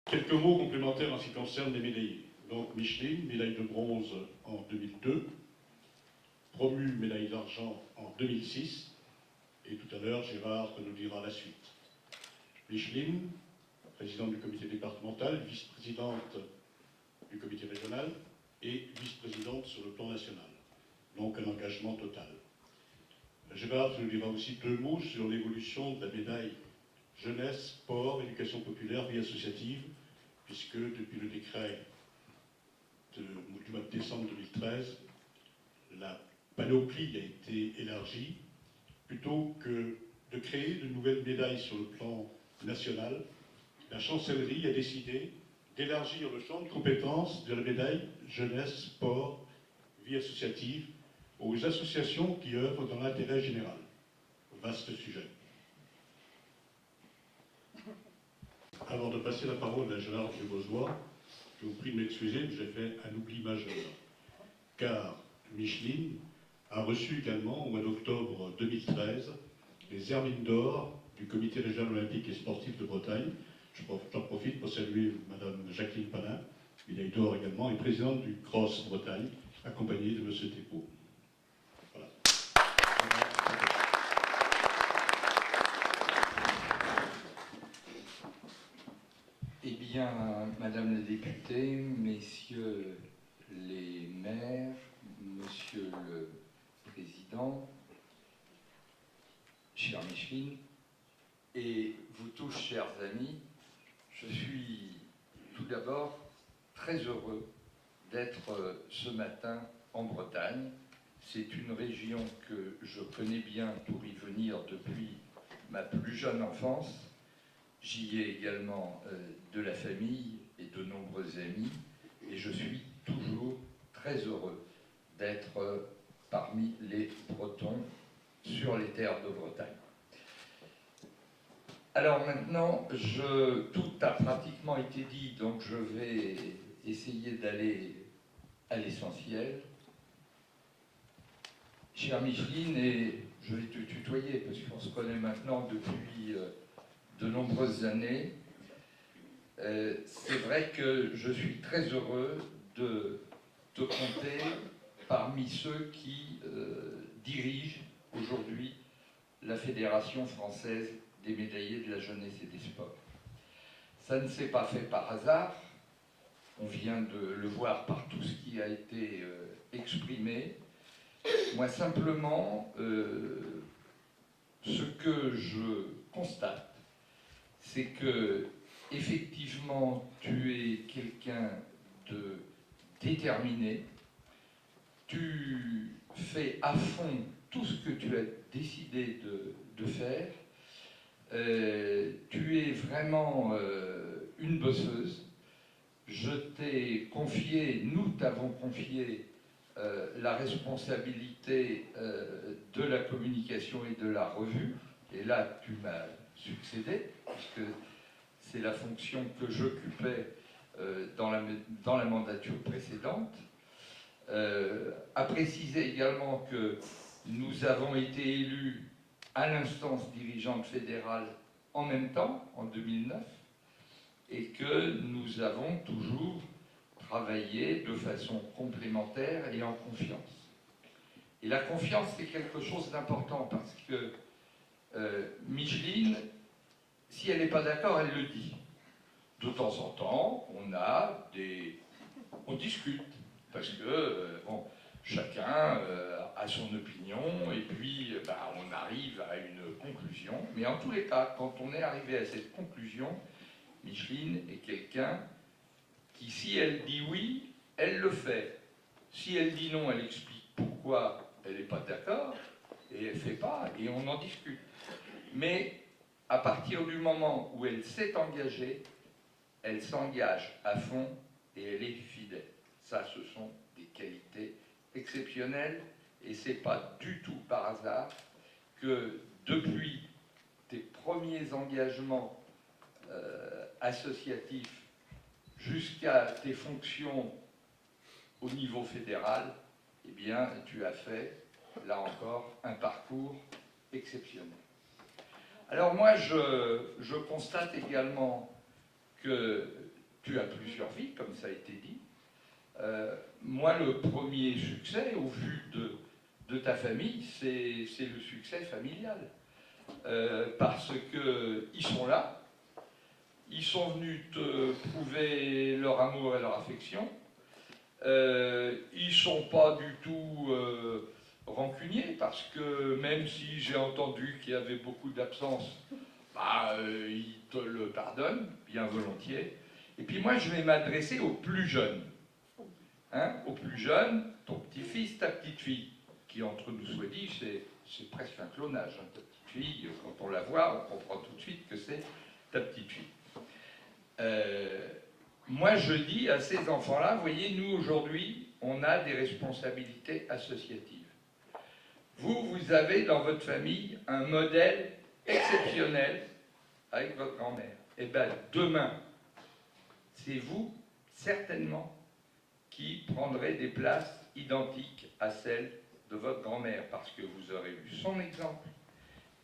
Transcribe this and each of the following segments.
Quelques mots complémentaires en ce qui concerne les médaillés. Donc Micheline, médaille de bronze en 2002, promu médaille d'argent en 2006, et tout à l'heure Gérard nous dira la suite. Micheline, présidente du comité départemental, vice-présidente du comité régional et vice-présidente sur le plan national. Donc un engagement total. Gérard nous dira aussi deux mots sur l'évolution de la médaille jeunesse, sport, éducation populaire, vie associative, puisque depuis le décret du mois de décembre 2013, la panoplie a été élargie. Plutôt que de créer de nouvelles médailles sur le plan national, la chancellerie a décidé d'élargir le champ de compétences de la médaille jeunesse, sport, vie associative aux associations qui œuvrent dans l'intérêt général. Vaste sujet. Avant de passer la parole à Gérard Beausois, je vous prie de m'excuser, mais j'ai fait un oubli majeur. Car Micheline a reçu également, au mois d'octobre 2013, les Hermines d'or du Comité régional olympique et sportif de Bretagne. J'en profite pour saluer Madame Jacqueline Panin, médaille d'or également, et présidente du CROSS Bretagne, accompagnée de M. Thépaut. Voilà. Eh bien, Madame la députée, Messieurs les maires, Monsieur le Président, chère Micheline, et vous tous, chers amis, je suis tout d'abord très heureux d'être ce matin en Bretagne. C'est une région que je connais bien pour y venir depuis ma plus jeune enfance. J'y ai également de la famille et de nombreux amis, et je suis toujours très heureux d'être parmi les Bretons sur les terres de Bretagne. Alors maintenant, tout a pratiquement été dit, donc je vais essayer d'aller à l'essentiel. Chère Micheline, et je vais te tutoyer parce qu'on se connaît maintenant depuis de nombreuses années, c'est vrai que je suis très heureux de te compter parmi ceux qui dirigent aujourd'hui la Fédération française des médaillés de la jeunesse et des sports. Ça ne s'est pas fait par hasard, on vient de le voir par tout ce qui a été exprimé. Moi simplement, ce que je constate, c'est que effectivement tu es quelqu'un de déterminé, tu fais à fond tout ce que tu as décidé de faire, tu es vraiment une bosseuse. Je t'ai confié, nous t'avons confié la responsabilité de la communication et de la revue, et là tu m'as succédé, puisque c'est la fonction que j'occupais dans la mandature précédente. À préciser également que nous avons été élus à l'instance dirigeante fédérale en même temps, en 2009, et que nous avons toujours travaillé de façon complémentaire et en confiance. Et la confiance, c'est quelque chose d'important parce que Micheline, si elle n'est pas d'accord, elle le dit. De temps en temps, on discute, parce que bon, chacun a son opinion, et puis on arrive à une conclusion. Mais en tous les cas, quand on est arrivé à cette conclusion, Micheline est quelqu'un qui, si elle dit oui, elle le fait. Si elle dit non, elle explique pourquoi elle n'est pas d'accord, et elle ne fait pas, et on en discute. Mais à partir du moment où elle s'est engagée, elle s'engage à fond et elle est fidèle. Ça, ce sont des qualités exceptionnelles, et ce n'est pas du tout par hasard que depuis tes premiers engagements associatifs jusqu'à tes fonctions au niveau fédéral, eh bien, tu as fait, là encore, un parcours exceptionnel. Alors moi, je constate également que tu as plusieurs vies, comme ça a été dit. Moi, le premier succès, au vu de ta famille, c'est le succès familial. Parce qu'ils sont là, ils sont venus te prouver leur amour et leur affection. Ils ne sont pas du tout rancuniers, parce que même si j'ai entendu qu'il y avait beaucoup d'absences, ils te le pardonnent, bien volontiers. Et puis moi, je vais m'adresser aux plus jeunes. Hein, aux plus jeunes, ton petit-fils, ta petite-fille, qui entre nous soit dit, c'est presque un clonage. Hein, ta petite-fille, quand on la voit, on comprend tout de suite que c'est ta petite-fille. Moi, je dis à ces enfants-là, voyez, nous, aujourd'hui, on a des responsabilités associatives. Vous avez dans votre famille un modèle exceptionnel avec votre grand-mère. Et bien, demain, c'est vous, certainement, qui prendrez des places identiques à celles de votre grand-mère, parce que vous aurez vu son exemple,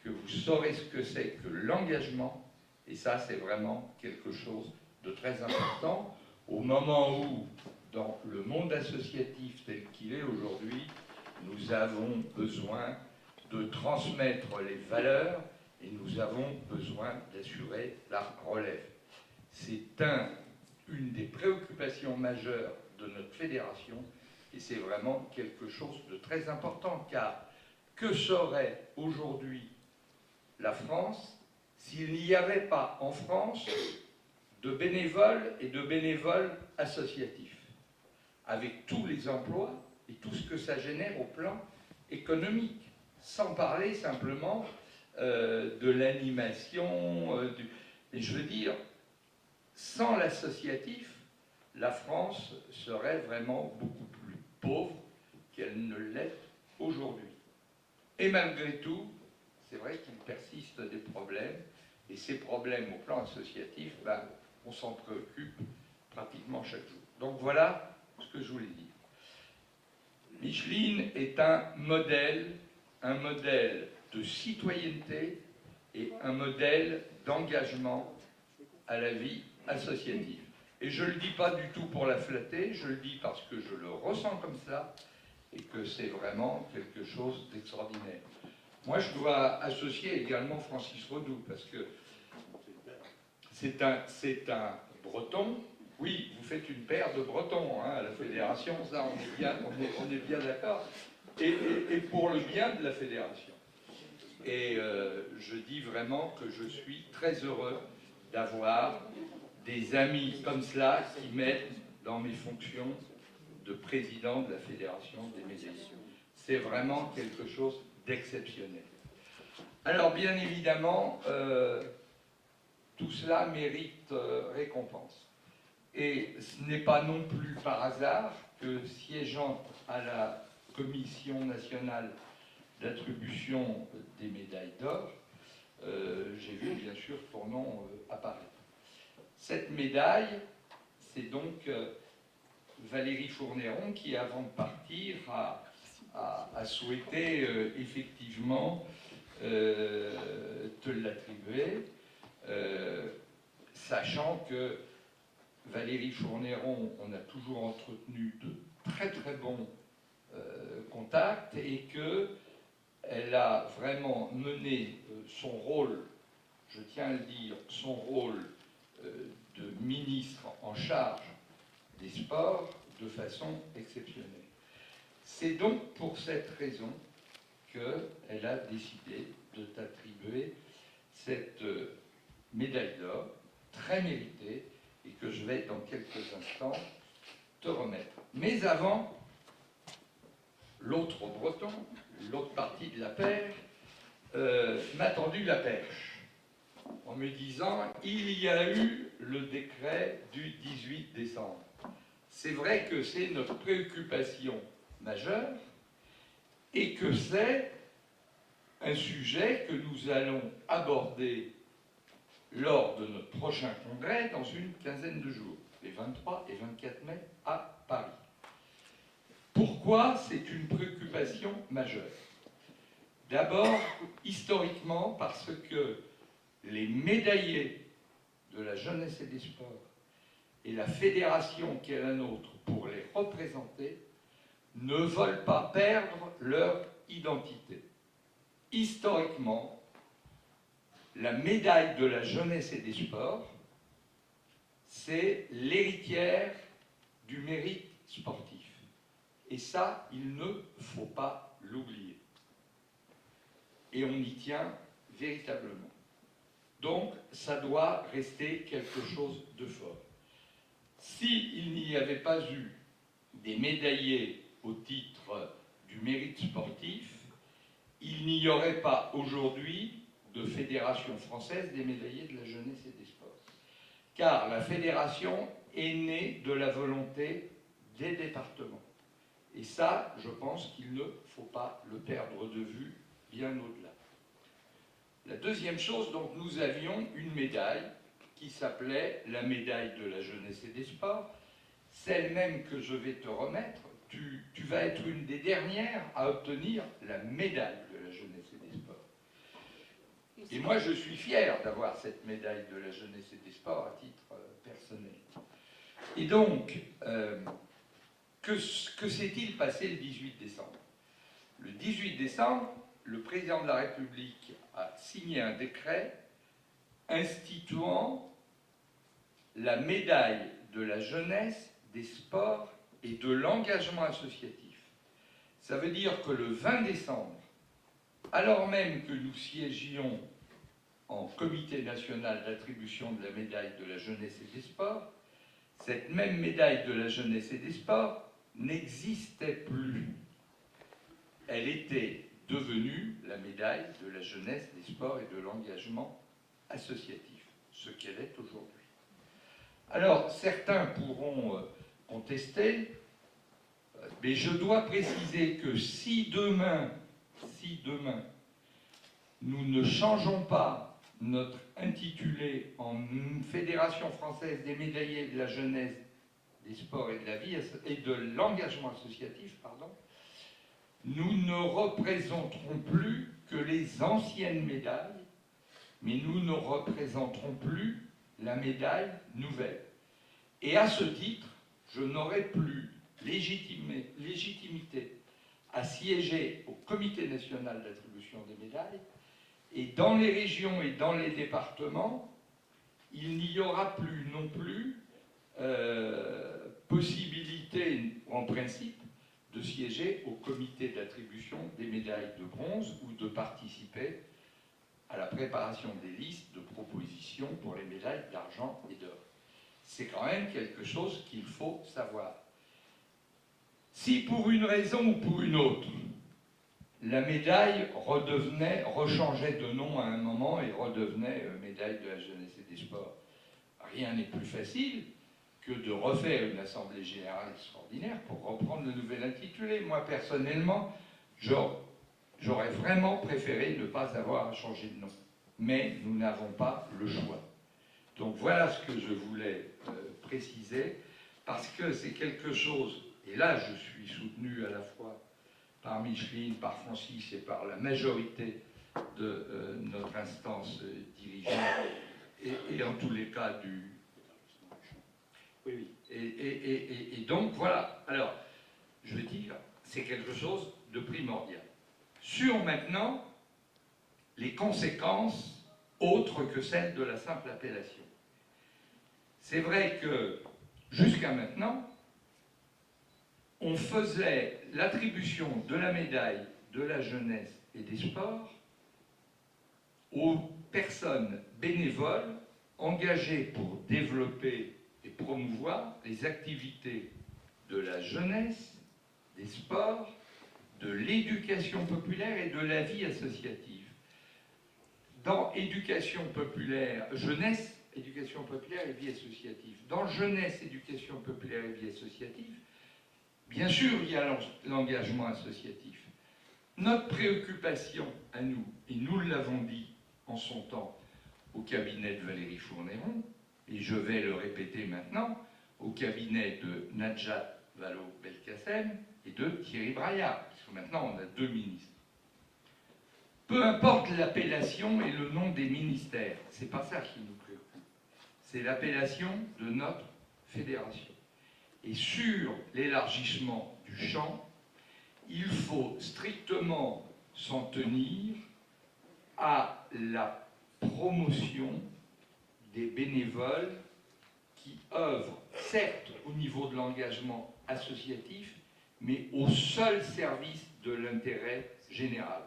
que vous saurez ce que c'est que l'engagement, et ça, c'est vraiment quelque chose de très important, au moment où, dans le monde associatif tel qu'il est aujourd'hui, nous avons besoin de transmettre les valeurs et nous avons besoin d'assurer la relève. C'est une des préoccupations majeures de notre fédération, et c'est vraiment quelque chose de très important, car que serait aujourd'hui la France s'il n'y avait pas en France de bénévoles et de bénévoles associatifs, avec tous les emplois et tout ce que ça génère au plan économique, sans parler simplement de l'animation, et je veux dire, sans l'associatif, la France serait vraiment beaucoup plus pauvre qu'elle ne l'est aujourd'hui. Et malgré tout, c'est vrai qu'il persiste des problèmes, et ces problèmes au plan associatif, on s'en préoccupe pratiquement chaque jour. Donc voilà ce que je voulais dire. Micheline est un modèle de citoyenneté et un modèle d'engagement à la vie associative. Et je ne le dis pas du tout pour la flatter, je le dis parce que je le ressens comme ça et que c'est vraiment quelque chose d'extraordinaire. Moi, je dois associer également Francis Redoux, parce que c'est un breton. Oui, vous faites une paire de bretons à la fédération, ça on est bien d'accord, et pour le bien de la fédération. Et je dis vraiment que je suis très heureux d'avoir des amis comme cela qui m'aident dans mes fonctions de président de la Fédération des médaillés. C'est vraiment quelque chose d'exceptionnel. Alors bien évidemment, tout cela mérite récompense. Et ce n'est pas non plus par hasard que, siégeant à la Commission nationale d'attribution des médailles d'or, j'ai vu bien sûr ton nom apparaître. Cette médaille, c'est donc Valérie Fournéron qui, avant de partir, a souhaité effectivement te l'attribuer, sachant que Valérie Fournéron, on a toujours entretenu de très très bons contacts, et qu'elle a vraiment mené son rôle, je tiens à le dire, son rôle de ministre en charge des sports de façon exceptionnelle. C'est donc pour cette raison qu'elle a décidé de t'attribuer cette médaille d'or, très méritée, et que je vais dans quelques instants te remettre. Mais avant, l'autre breton, l'autre partie de la paire, m'a tendu la perche en me disant « il y a eu le décret du 18 décembre ». C'est vrai que c'est notre préoccupation majeure et que c'est un sujet que nous allons aborder lors de notre prochain congrès dans une quinzaine de jours, les 23 et 24 mai à Paris. Pourquoi c'est une préoccupation majeure? D'abord, historiquement, parce que les médaillés de la jeunesse et des sports et la fédération qui est la nôtre pour les représenter ne veulent pas perdre leur identité. Historiquement, la médaille de la jeunesse et des sports, c'est l'héritière du mérite sportif. Et ça, il ne faut pas l'oublier. Et on y tient véritablement. Donc, ça doit rester quelque chose de fort. S'il n'y avait pas eu des médaillés au titre du mérite sportif, il n'y aurait pas aujourd'hui de fédération française des médaillés de la jeunesse et des sports. Car la fédération est née de la volonté des départements. Et ça, je pense qu'il ne faut pas le perdre de vue bien au-delà. La deuxième chose, donc, nous avions une médaille qui s'appelait la médaille de la jeunesse et des sports, celle même que je vais te remettre. Tu vas être une des dernières à obtenir la médaille de la jeunesse et des sports. Et moi, je suis fier d'avoir cette médaille de la jeunesse et des sports à titre personnel. Et donc, que s'est-il passé le 18 décembre? Le 18 décembre, le président de la République a signé un décret instituant la médaille de la jeunesse, des sports et de l'engagement associatif. Ça veut dire que le 20 décembre, alors même que nous siégions en comité national d'attribution de la médaille de la jeunesse et des sports, cette même médaille de la jeunesse et des sports n'existait plus. Elle était devenue la médaille de la jeunesse, des sports et de l'engagement associatif, ce qu'elle est aujourd'hui. Alors, certains pourront contester, mais je dois préciser que si demain, nous ne changeons pas notre intitulé en Fédération française des médaillés de la jeunesse, des sports et de la vie et de l'engagement associatif, nous ne représenterons plus que les anciennes médailles, mais nous ne représenterons plus la médaille nouvelle. Et à ce titre, je n'aurai plus légitimité à siéger au Comité national d'attribution des médailles, et dans les régions et dans les départements, il n'y aura plus non plus possibilité, en principe, de siéger au comité d'attribution des médailles de bronze ou de participer à la préparation des listes de propositions pour les médailles d'argent et d'or. C'est quand même quelque chose qu'il faut savoir. Si pour une raison ou pour une autre, la médaille rechangeait de nom à un moment et redevenait médaille de la jeunesse et des sports, rien n'est plus facile que de refaire une assemblée générale extraordinaire pour reprendre le nouvel intitulé. Moi, personnellement, j'aurais vraiment préféré ne pas avoir à changer de nom. Mais nous n'avons pas le choix. Donc voilà ce que je voulais préciser, parce que c'est quelque chose, et là je suis soutenu à la fois par Micheline, par Francis et par la majorité de notre instance dirigeante, et en tous les cas du... Oui. Et donc voilà. Alors, je veux dire, c'est quelque chose de primordial. Sur maintenant les conséquences autres que celles de la simple appellation. C'est vrai que jusqu'à maintenant, on faisait l'attribution de la médaille de la jeunesse et des sports aux personnes bénévoles engagées pour développer et promouvoir les activités de la jeunesse, des sports, de l'éducation populaire et de la vie associative. Dans éducation populaire, jeunesse, éducation populaire et vie associative. Dans jeunesse, éducation populaire et vie associative, bien sûr, il y a l'engagement associatif. Notre préoccupation à nous, et nous l'avons dit en son temps au cabinet de Valérie Fournéron, et je vais le répéter maintenant, au cabinet de Najat Vallaud-Belkacem et de Thierry Braillard, parce que maintenant on a 2 ministres. Peu importe l'appellation et le nom des ministères, c'est pas ça qui nous préoccupe. C'est l'appellation de notre fédération. Et sur l'élargissement du champ, il faut strictement s'en tenir à la promotion des bénévoles qui œuvrent, certes, au niveau de l'engagement associatif, mais au seul service de l'intérêt général.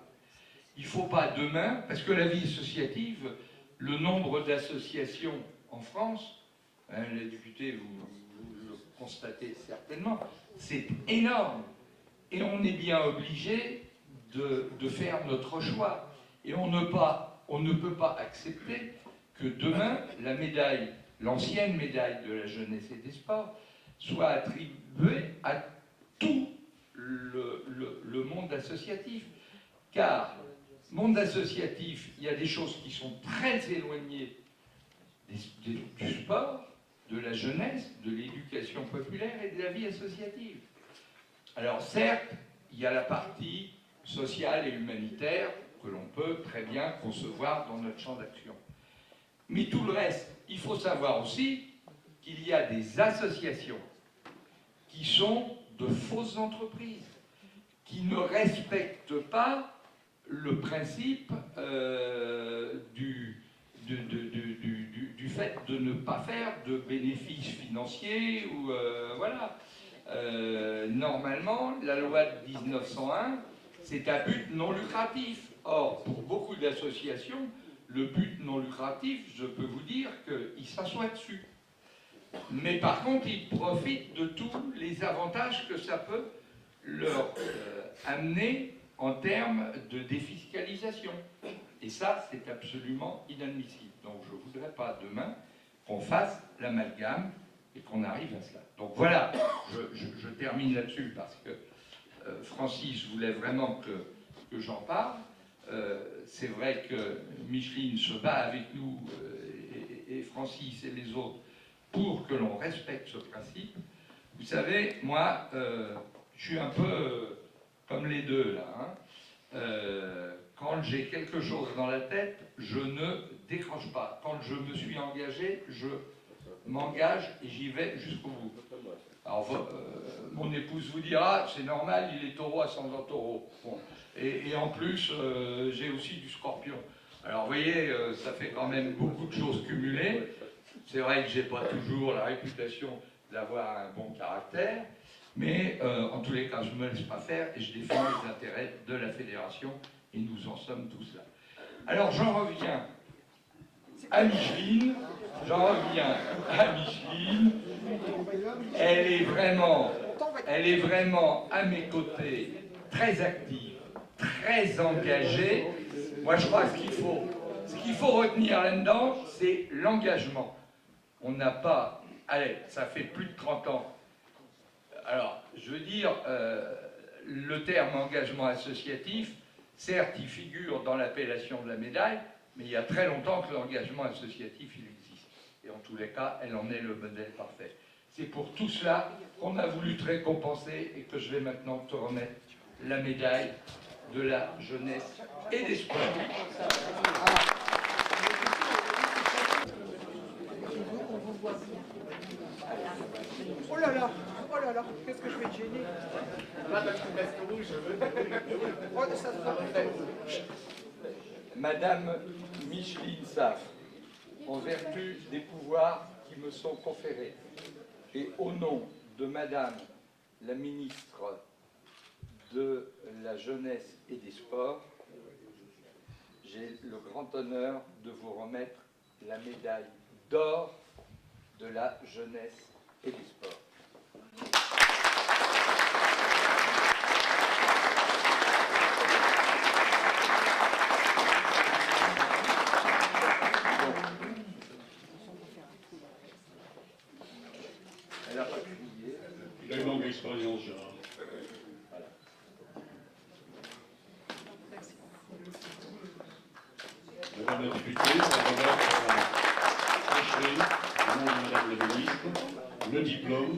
Il ne faut pas demain, parce que la vie associative, le nombre d'associations en France, hein, les députés, vous le constatez certainement, c'est énorme. Et on est bien obligé de faire notre choix. Et on ne peut pas accepter que demain, la médaille, l'ancienne médaille de la jeunesse et des sports, soit attribuée à tout le monde associatif. Car, monde associatif, il y a des choses qui sont très éloignées du sport, de la jeunesse, de l'éducation populaire et de la vie associative. Alors certes, il y a la partie sociale et humanitaire que l'on peut très bien concevoir dans notre champ d'action. Mais tout le reste, il faut savoir aussi qu'il y a des associations qui sont de fausses entreprises, qui ne respectent pas le principe du fait de ne pas faire de bénéfices financiers ou voilà. Normalement, la loi de 1901, c'est à but non lucratif. Or, pour beaucoup d'associations, le but non lucratif, je peux vous dire qu'ils s'assoient dessus. Mais par contre, ils profitent de tous les avantages que ça peut leur amener en termes de défiscalisation. Et ça, c'est absolument inadmissible. Donc je ne voudrais pas demain qu'on fasse l'amalgame et qu'on arrive à cela. Donc voilà, je termine là-dessus parce que Francis voulait vraiment que j'en parle. C'est vrai que Micheline se bat avec nous et Francis et les autres pour que l'on respecte ce principe. Vous savez, moi, je suis un peu comme les deux là. Hein. Quand j'ai quelque chose dans la tête, je ne décroche pas. Quand je me suis engagé, je m'engage et j'y vais jusqu'au bout. Alors, mon épouse vous dira, c'est normal, il est taureau ascendant taureau. Bon. Et en plus, j'ai aussi du scorpion. Alors, vous voyez, ça fait quand même beaucoup de choses cumulées. C'est vrai que je n'ai pas toujours la réputation d'avoir un bon caractère, mais en tous les cas, je ne me laisse pas faire et je défends les intérêts de la fédération et nous en sommes tous là. Alors, j'en reviens à Micheline. Elle est vraiment à mes côtés, très active, très engagée. Moi, je crois que ce qu'il faut retenir là-dedans, c'est l'engagement. On n'a pas... Allez, ça fait plus de 30 ans. Alors, je veux dire, le terme engagement associatif, certes, il figure dans l'appellation de la médaille, mais il y a très longtemps que l'engagement associatif, il existe. Et en tous les cas, elle en est le modèle parfait. C'est pour tout cela qu'on a voulu te récompenser et que je vais maintenant te remettre la médaille de la jeunesse et des sports. Oh là là, qu'est-ce que je vais te gêner? Oh, ça sera Madame Micheline Saff, en vertu des pouvoirs qui me sont conférés, et au nom de Madame la ministre de la Jeunesse et des Sports, j'ai le grand honneur de vous remettre la médaille d'or de la Jeunesse et des Sports. Elle n'a pas crié. Il a une longue expérience, Gérard. Voilà. Madame la députée, on va remettre à Micheline, au nom de Madame la ministre, le diplôme